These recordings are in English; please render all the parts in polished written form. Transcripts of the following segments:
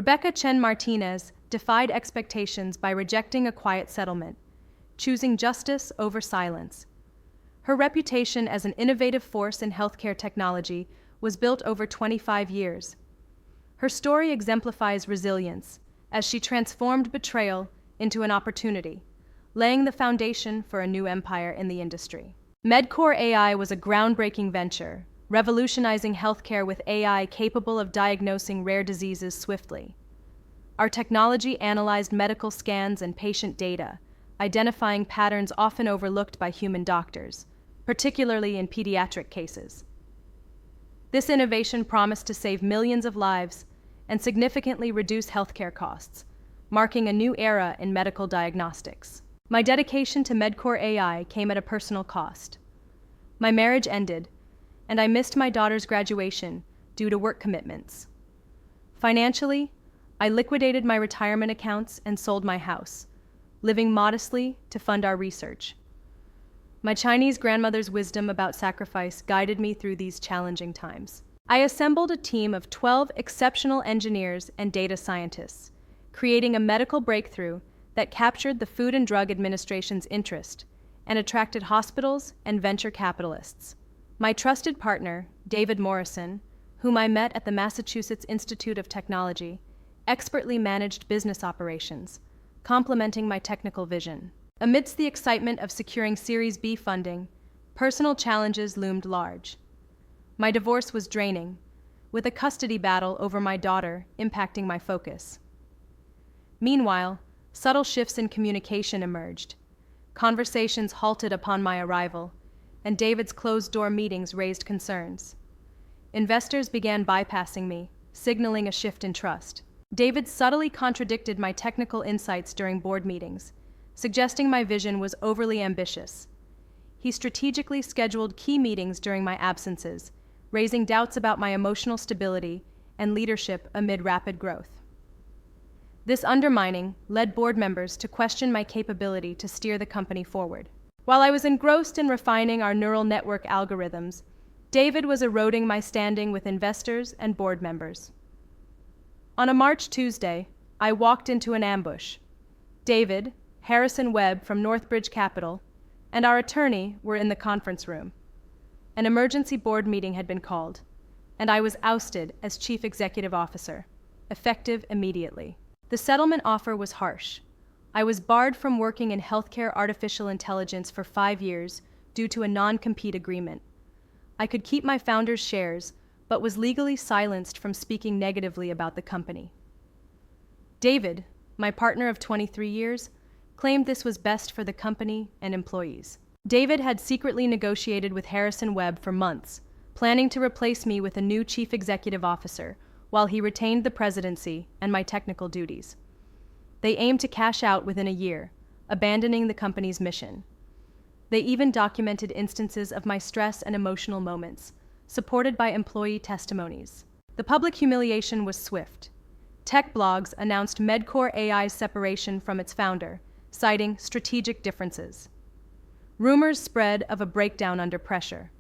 Chen Martinez defied expectations by rejecting a quiet settlement, choosing justice over silence. Her reputation as an innovative force in healthcare technology was built over 25 years. Her story exemplifies resilience as she transformed betrayal into an opportunity, laying the foundation for a new empire in the industry. Medcor AI was a groundbreaking venture, revolutionizing healthcare with AI capable of diagnosing rare diseases swiftly. Our technology analyzed medical scans and patient data, identifying patterns often overlooked by human doctors, particularly in pediatric cases. This innovation promised to save millions of lives and significantly reduce healthcare costs, marking a new era in medical diagnostics. My dedication to Medcor AI came at a personal cost. My marriage ended, and I missed my daughter's graduation due to work commitments. Financially, I liquidated my retirement accounts and sold my house, living modestly to fund our research. My Chinese grandmother's wisdom about sacrifice guided me through these challenging times. I assembled a team of 12 exceptional engineers and data scientists, creating a medical breakthrough that captured the Food and Drug Administration's interest and attracted hospitals and venture capitalists. My trusted partner, David Morrison, whom I met at the Massachusetts Institute of Technology, expertly managed business operations, complementing my technical vision. Amidst the excitement of securing Series B funding, personal challenges loomed large. My divorce was draining, with a custody battle over my daughter impacting my focus. Meanwhile, subtle shifts in communication emerged. Conversations halted upon my arrival, and David's closed-door meetings raised concerns. Investors began bypassing me, signaling a shift in trust. David subtly contradicted my technical insights during board meetings, suggesting my vision was overly ambitious. He strategically scheduled key meetings during my absences, raising doubts about my emotional stability and leadership amid rapid growth. This undermining led board members to question my capability to steer the company forward. While I was engrossed in refining our neural network algorithms, David was eroding my standing with investors and board members. On a March Tuesday, I walked into an ambush. David, Harrison Webb from Northbridge Capital, and our attorney were in the conference room. An emergency board meeting had been called, and I was ousted as Chief Executive Officer, effective immediately. The settlement offer was harsh. I was barred from working in healthcare artificial intelligence for 5 years due to a non-compete agreement. I could keep my founder's shares, but was legally silenced from speaking negatively about the company. David, my partner of 23 years, claimed this was best for the company and employees. David had secretly negotiated with Harrison Webb for months, planning to replace me with a new chief executive officer, while he retained the presidency and my technical duties. They aimed to cash out within a year, abandoning the company's mission. They even documented instances of my stress and emotional moments, supported by employee testimonies. The public humiliation was swift. Tech blogs announced Medcor AI's separation from its founder, citing strategic differences. Rumors spread of a breakdown under pressure.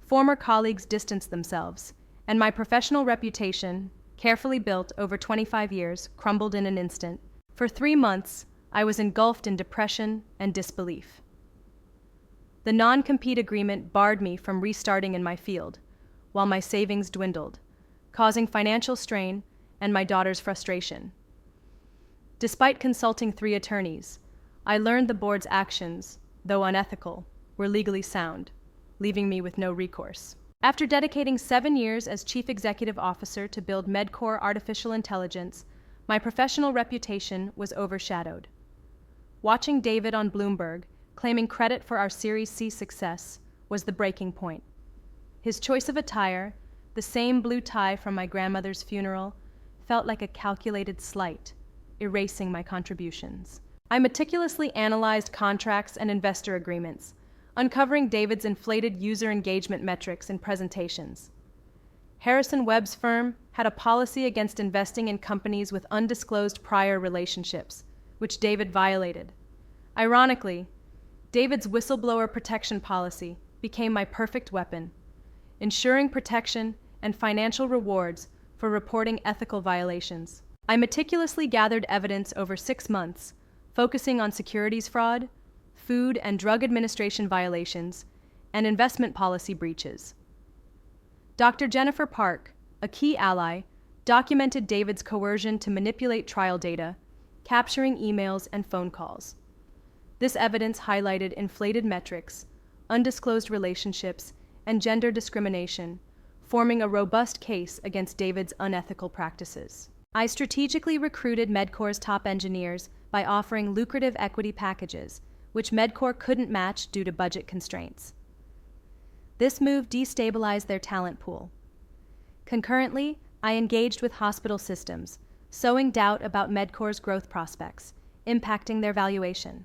Former colleagues distanced themselves, and my professional reputation, carefully built over 25 years, crumbled in an instant. For 3 months, I was engulfed in depression and disbelief. The non-compete agreement barred me from restarting in my field, while my savings dwindled, causing financial strain and my daughter's frustration. Despite consulting 3 attorneys, I learned the board's actions, though unethical, were legally sound, leaving me with no recourse. After dedicating 7 years as Chief Executive Officer to build Medcor Artificial Intelligence, my professional reputation was overshadowed. Watching David on Bloomberg, claiming credit for our Series C success, was the breaking point. His choice of attire, the same blue tie from my grandmother's funeral, felt like a calculated slight, erasing my contributions. I meticulously analyzed contracts and investor agreements, uncovering David's inflated user engagement metrics and presentations. Harrison Webb's firm had a policy against investing in companies with undisclosed prior relationships, which David violated. Ironically, David's whistleblower protection policy became my perfect weapon, ensuring protection and financial rewards for reporting ethical violations. I meticulously gathered evidence over 6 months, focusing on securities fraud, Food and Drug Administration violations, and investment policy breaches. Dr. Jennifer Park, a key ally, documented David's coercion to manipulate trial data, capturing emails and phone calls. This evidence highlighted inflated metrics, undisclosed relationships, and gender discrimination, forming a robust case against David's unethical practices. I strategically recruited Medcor's top engineers by offering lucrative equity packages, which Medcor couldn't match due to budget constraints. This move destabilized their talent pool. Concurrently, I engaged with hospital systems, sowing doubt about Medcor's growth prospects, impacting their valuation.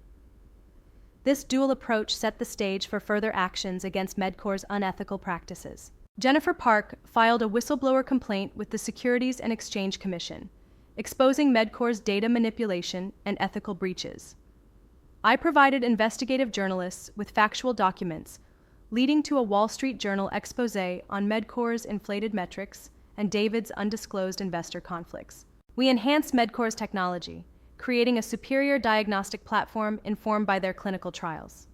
This dual approach set the stage for further actions against Medcor's unethical practices. Jennifer Park filed a whistleblower complaint with the Securities and Exchange Commission, exposing Medcor's data manipulation and ethical breaches. I provided investigative journalists with factual documents, leading to a Wall Street Journal exposé on Medcor's inflated metrics and David's undisclosed investor conflicts. We enhanced Medcor's technology, creating a superior diagnostic platform informed by their clinical trials.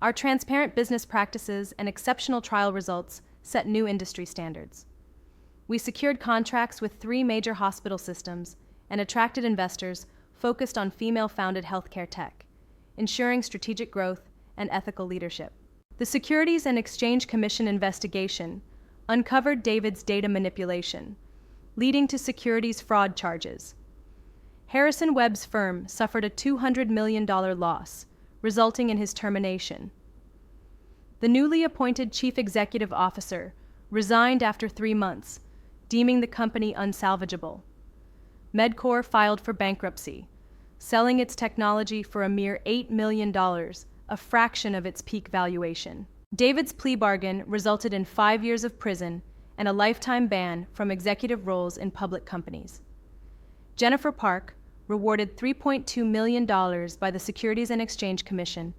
Our transparent business practices and exceptional trial results set new industry standards. We secured contracts with 3 major hospital systems and attracted investors focused on female-founded healthcare tech, ensuring strategic growth and ethical leadership. The Securities and Exchange Commission investigation uncovered David's data manipulation, leading to securities fraud charges. Harrison Webb's firm suffered a $200 million loss, resulting in his termination. The newly appointed chief executive officer resigned after 3 months, deeming the company unsalvageable. Medcor filed for bankruptcy, selling its technology for a mere $8 million, a fraction of its peak valuation. David's plea bargain resulted in 5 years of prison and a lifetime ban from executive roles in public companies. Jennifer Park, rewarded $3.2 million by the Securities and Exchange Commission,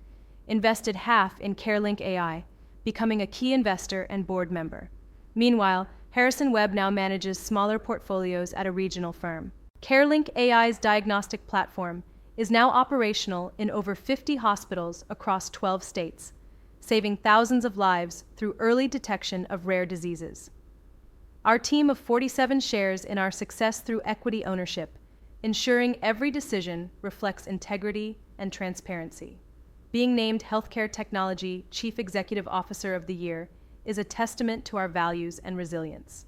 invested half in CareLink AI, becoming a key investor and board member. Meanwhile, Harrison Webb now manages smaller portfolios at a regional firm. CareLink AI's diagnostic platform is now operational in over 50 hospitals across 12 states, saving thousands of lives through early detection of rare diseases. Our team of 47 shares in our success through equity ownership, ensuring every decision reflects integrity and transparency. Being named Healthcare Technology Chief Executive Officer of the Year is a testament to our values and resilience.